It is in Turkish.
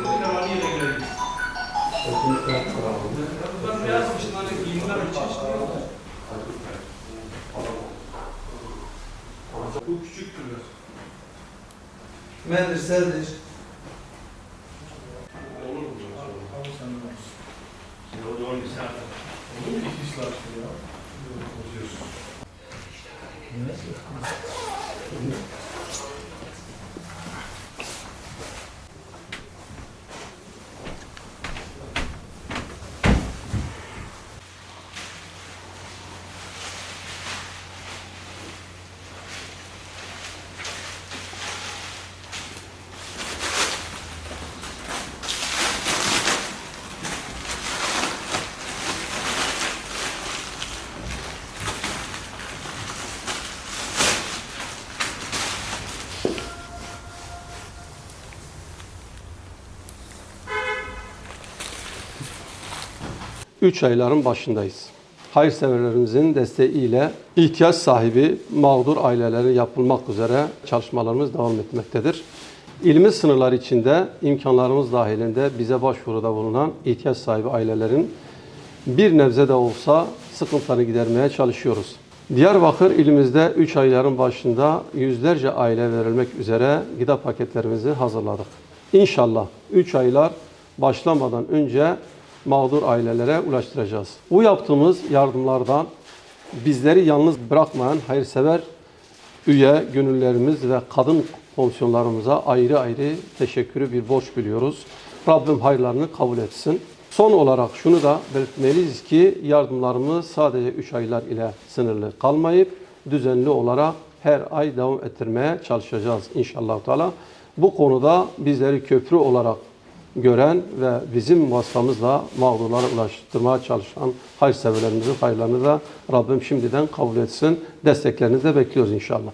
Devamlı yere girelim. Ben yazmışım hani giyimler için bu küçüktür biraz. Medresedir. Olur mu? Abi sen de olsun. O da 10 lisan. Olur mu? İki işler ya. Üç ayların başındayız. Hayırseverlerimizin desteğiyle ihtiyaç sahibi mağdur ailelere yapılmak üzere çalışmalarımız devam etmektedir. İlimiz sınırları içinde imkanlarımız dahilinde bize başvuruda bulunan ihtiyaç sahibi ailelerin bir nebze de olsa sıkıntılarını gidermeye çalışıyoruz. Diyarbakır ilimizde 3 ayların başında yüzlerce aile verilmek üzere gıda paketlerimizi hazırladık. İnşallah 3 aylar başlamadan önce mağdur ailelere ulaştıracağız. Bu yaptığımız yardımlardan bizleri yalnız bırakmayan hayırsever üye, gönüllerimiz ve kadın komisyonlarımıza ayrı ayrı teşekkürü bir borç biliyoruz. Rabbim hayırlarını kabul etsin. Son olarak şunu da belirtmeliyiz ki yardımlarımız sadece 3 aylar ile sınırlı kalmayıp düzenli olarak her ay devam ettirmeye çalışacağız inşallah Teala. Bu konuda bizleri köprü olarak gören ve bizim vasıtamızla mağdurlara ulaştırmaya çalışan hayırseverlerimizin hayırlarını da Rabbim şimdiden kabul etsin. Desteklerinizi de bekliyoruz inşallah.